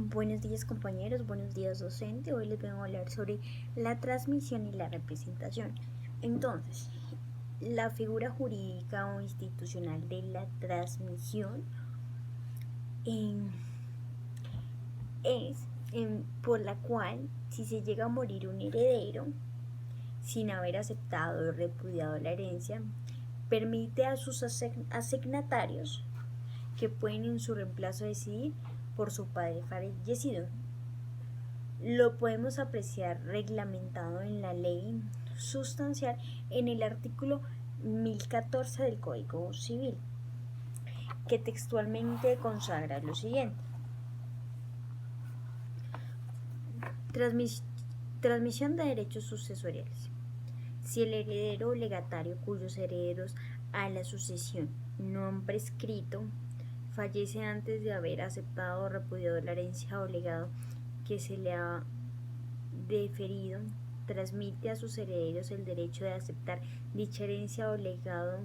Buenos días compañeros, buenos días docente. Hoy les vengo a hablar sobre la transmisión y la representación. Entonces, la figura jurídica o institucional de la transmisión es por la cual, si se llega a morir un heredero sin haber aceptado o repudiado la herencia, permite a sus asignatarios que pueden en su reemplazo decidir por su padre fallecido. Lo podemos apreciar reglamentado en la ley sustancial en el artículo 1014 del Código Civil, que textualmente consagra lo siguiente: transmisión de derechos sucesoriales. Si el heredero o legatario cuyos herederos a la sucesión no han prescrito fallece antes de haber aceptado o repudiado la herencia o legado que se le ha deferido, transmite a sus herederos el derecho de aceptar dicha herencia o legado,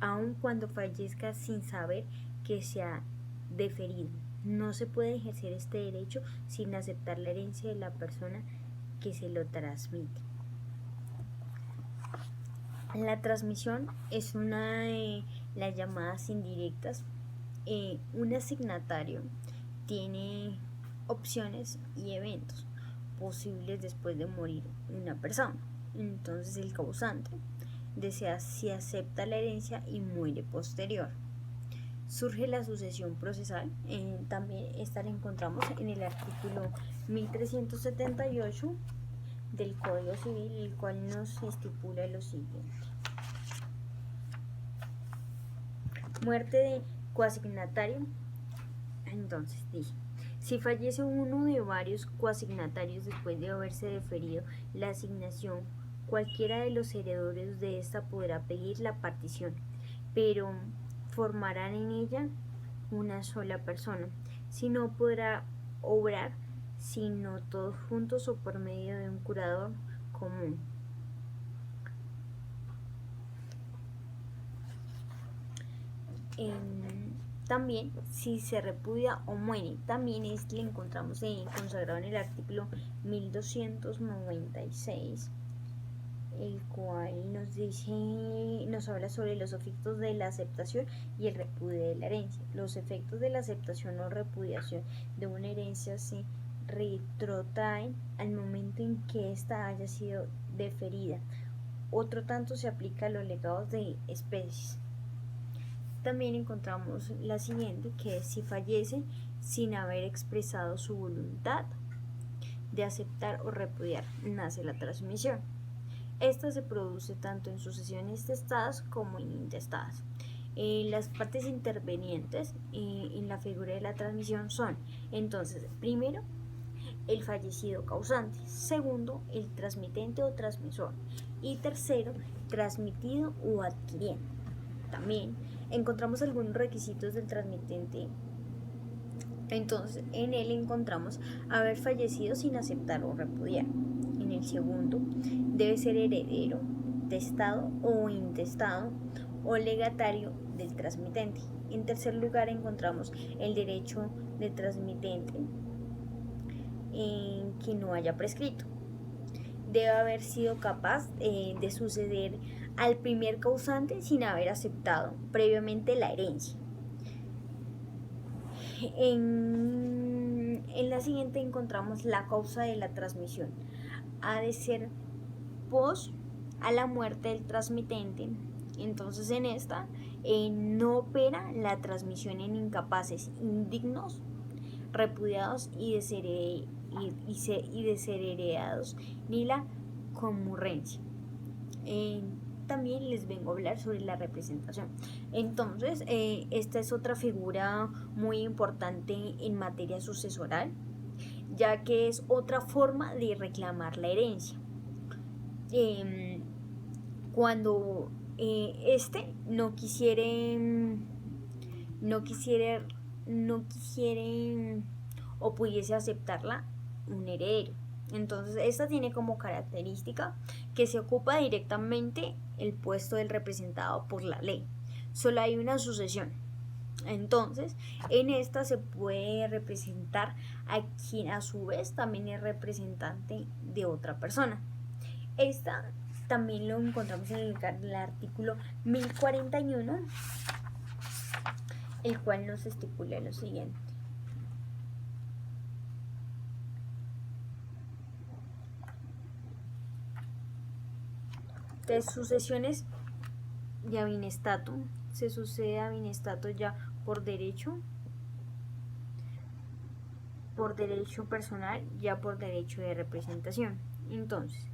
aun cuando fallezca sin saber que se ha deferido. No se puede ejercer este derecho sin aceptar la herencia de la persona que se lo transmite. La transmisión es una de las llamadas indirectas. Un asignatario tiene opciones y eventos posibles después de morir una persona. Entonces el causante desea si acepta la herencia y muere posterior. Surge la sucesión procesal. También esta la encontramos en el artículo 1378 del Código Civil, el cual nos estipula lo siguiente: muerte de coasignatario. Entonces dije, si fallece uno de varios coasignatarios después de haberse deferido la asignación, cualquiera de los herederos de esta podrá pedir la partición, pero formarán en ella una sola persona. Si no, podrá obrar sino todos juntos o por medio de un curador común. También, si se repudia o muere, también le encontramos consagrado en el artículo 1296, el cual nos habla sobre los efectos de la aceptación y el repudio de la herencia. Los efectos de la aceptación o repudiación de una herencia se retrotraen al momento en que ésta haya sido deferida. Otro tanto se aplica a los legados de especies. También encontramos la siguiente, que es si fallece sin haber expresado su voluntad de aceptar o repudiar, nace la transmisión. Esta se produce tanto en sucesiones testadas como en intestadas. Las partes intervenientes en la figura de la transmisión son, entonces, primero, el fallecido causante; segundo, el transmitente o transmisor; y tercero, transmitido o adquiriente. También encontramos algunos requisitos del transmitente. Entonces, en él encontramos haber fallecido sin aceptar o repudiar. En el segundo, debe ser heredero, testado o intestado o legatario del transmitente. En tercer lugar, encontramos el derecho del transmitente en que no haya prescrito. Debe haber sido capaz de suceder al primer causante sin haber aceptado previamente la herencia. En la siguiente encontramos la causa de la transmisión. Ha de ser pos a la muerte del transmitente. Entonces en esta no opera la transmisión en incapaces, indignos, repudiados y desheredados, ni la concurrencia. También les vengo a hablar sobre la representación. Entonces, esta es otra figura muy importante en materia sucesoral, ya que es otra forma de reclamar la herencia. Cuando no quisiera o pudiese aceptarla un heredero. Entonces, esta tiene como característica que se ocupa directamente el puesto del representado por la ley. Solo hay una sucesión. Entonces, en esta se puede representar a quien a su vez también es representante de otra persona. Esta también lo encontramos en el artículo 1041, el cual nos estipula lo siguiente. De sucesiones de avinestato, se sucede avinestato ya por derecho personal, ya por derecho de representación. Entonces,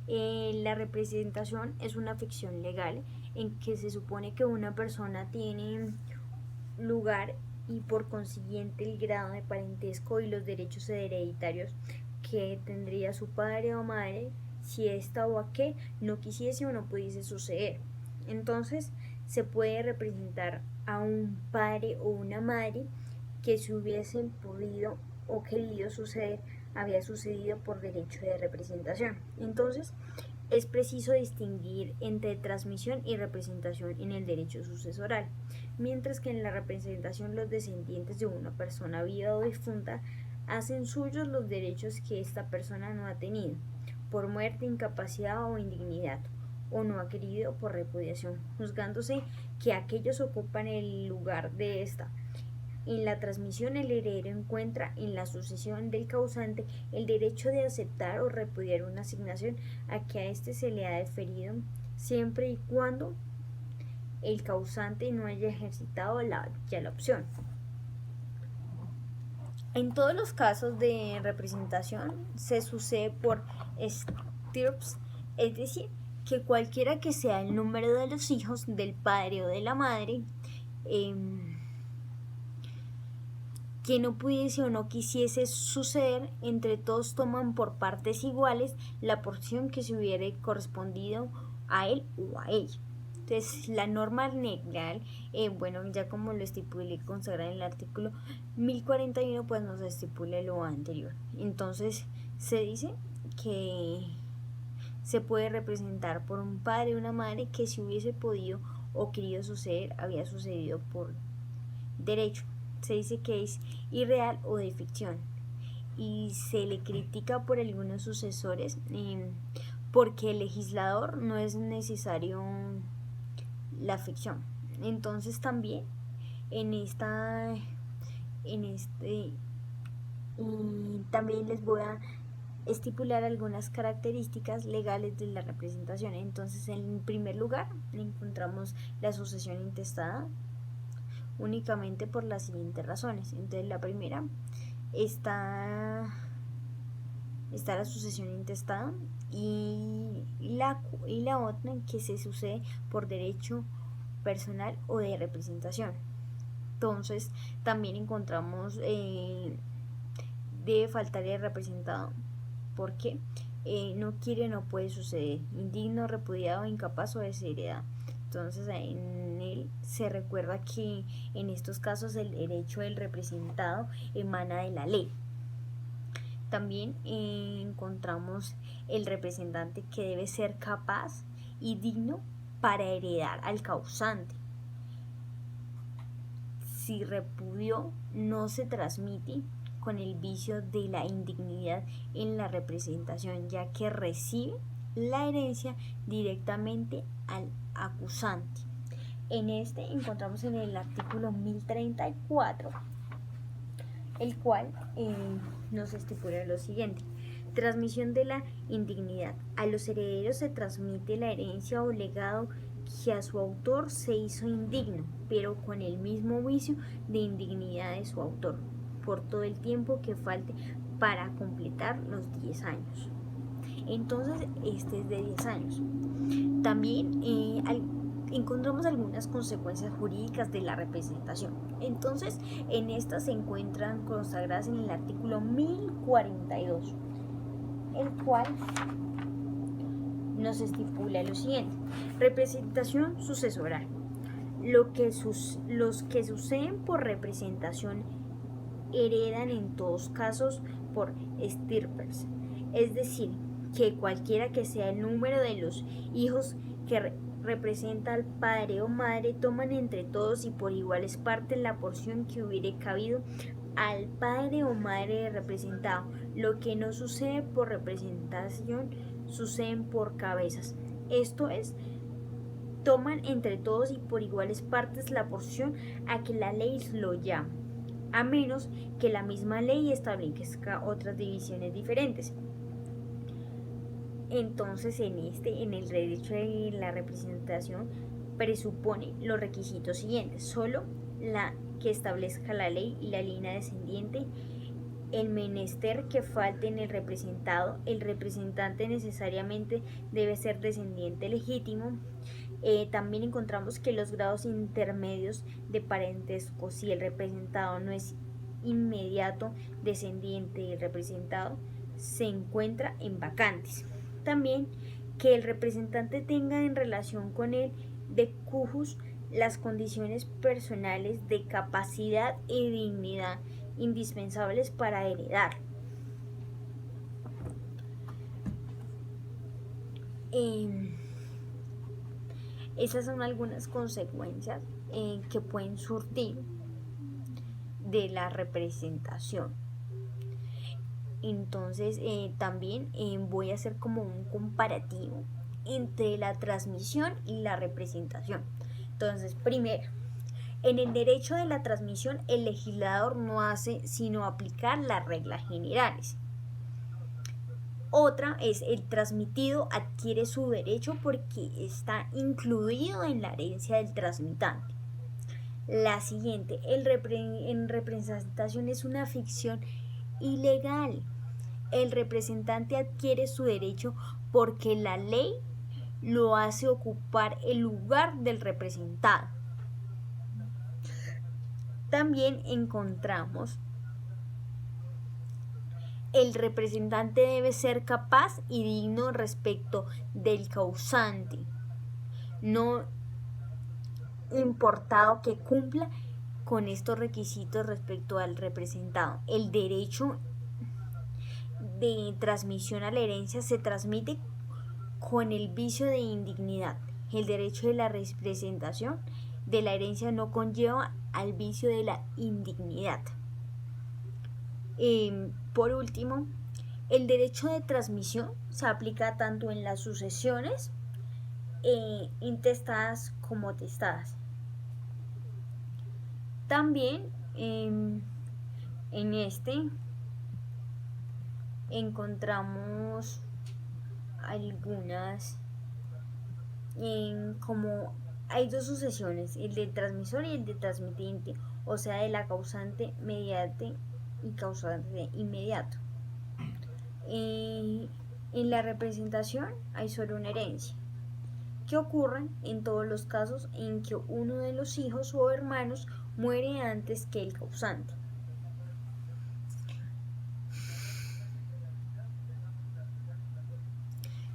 la representación es una ficción legal en que se supone que una persona tiene lugar y por consiguiente el grado de parentesco y los derechos hereditarios que tendría su padre o madre si esta o aquel no quisiese o no pudiese suceder. Entonces se puede representar a un padre o una madre que si hubiesen podido o querido suceder, había sucedido por derecho de representación. Entonces es preciso distinguir entre transmisión y representación en el derecho sucesoral, mientras que en la representación los descendientes de una persona viva o difunta hacen suyos los derechos que esta persona no ha tenido, por muerte, incapacidad o indignidad, o no ha querido por repudiación, juzgándose que aquellos ocupan el lugar de esta. En la transmisión, el heredero encuentra en la sucesión del causante el derecho de aceptar o repudiar una asignación a que a éste se le ha deferido, siempre y cuando el causante no haya ejercitado ya la opción. En todos los casos de representación se sucede por estirpes, es decir, que cualquiera que sea el número de los hijos del padre o de la madre, que no pudiese o no quisiese suceder, entre todos toman por partes iguales la porción que se hubiera correspondido a él o a ella. Entonces, la norma legal, bueno, ya como lo estipulé consagrada en el artículo 1041, pues nos estipula lo anterior. Entonces, se dice que se puede representar por un padre o una madre que si hubiese podido o querido suceder, había sucedido por derecho. Se dice que es irreal o de ficción y se le critica por algunos sucesores porque el legislador no es necesario la ficción. Entonces también también les voy a estipular algunas características legales de la representación. Entonces, en primer lugar, encontramos la sucesión intestada únicamente por las siguientes razones. Entonces, la primera está la sucesión intestada y la otra que se sucede por derecho personal o de representación. Entonces, también encontramos debe faltar el representado porque no quiere, no puede suceder, indigno, repudiado, incapaz o desheredado. Entonces en él se recuerda que en estos casos el derecho del representado emana de la ley. También encontramos el representante que debe ser capaz y digno para heredar al causante. Si repudió, no se transmite con el vicio de la indignidad en la representación, ya que recibe la herencia directamente al acusante. En este encontramos en el artículo 1034, el cual nos estipula lo siguiente: transmisión de la indignidad. A los herederos se transmite la herencia o legado que a su autor se hizo indigno, pero con el mismo vicio de indignidad de su autor, por todo el tiempo que falte para completar los 10 años. Entonces, este es de 10 años. También encontramos algunas consecuencias jurídicas de la representación. Entonces, en estas se encuentran consagradas en el artículo 1042, el cual nos estipula lo siguiente: representación sucesoral. Los que suceden por representación heredan en todos casos por estirpes, es decir, que cualquiera que sea el número de los hijos que representa al padre o madre toman entre todos y por iguales partes la porción que hubiere cabido al padre o madre representado. Lo que no sucede por representación suceden por cabezas. Esto es, toman entre todos y por iguales partes la porción a que la ley lo llama, a menos que la misma ley establezca otras divisiones diferentes. Entonces, en el derecho de la representación presupone los requisitos siguientes: solo la que establezca la ley y la línea descendiente, el menester que falte en el representado, el representante necesariamente debe ser descendiente legítimo. También encontramos que los grados intermedios de parentesco, si el representado no es inmediato descendiente del representado, se encuentra en vacantes. También que el representante tenga en relación con él de cujus las condiciones personales de capacidad y dignidad indispensables para heredar. Esas son algunas consecuencias que pueden surgir de la representación. Entonces también voy a hacer como un comparativo entre la transmisión y la representación. Entonces, primero, en el derecho de la transmisión el legislador no hace sino aplicar las reglas generales. Otra es el transmitido adquiere su derecho porque está incluido en la herencia del transmitante. La siguiente, en representación es una ficción ilegal. El representante adquiere su derecho porque la ley lo hace ocupar el lugar del representado. También encontramos el representante debe ser capaz y digno respecto del causante, no importado que cumpla con estos requisitos respecto al representado. El derecho de transmisión a la herencia se transmite con el vicio de indignidad. El derecho de la representación de la herencia no conlleva al vicio de la indignidad. Por último, el derecho de transmisión se aplica tanto en las sucesiones intestadas como testadas. También en este encontramos algunas como hay dos sucesiones, el del transmisor y el del transmitente, o sea, de la causante mediante y causante inmediato. En la representación hay solo una herencia, que ocurre en todos los casos en que uno de los hijos o hermanos muere antes que el causante.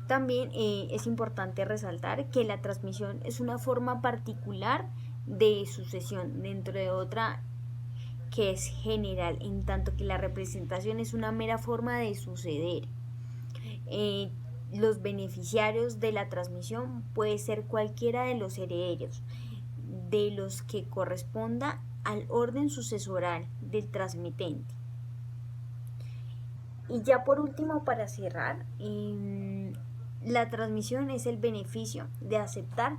También es importante resaltar que la transmisión es una forma particular de sucesión dentro de otra que es general, en tanto que la representación es una mera forma de suceder. Los beneficiarios de la transmisión puede ser cualquiera de los herederos, de los que corresponda al orden sucesoral del transmitente. Y ya por último, para cerrar, la transmisión es el beneficio de aceptar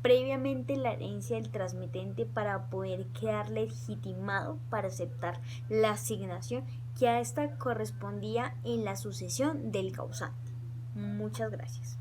previamente la herencia del transmitente para poder quedar legitimado para aceptar la asignación que a esta correspondía en la sucesión del causante. Muchas gracias.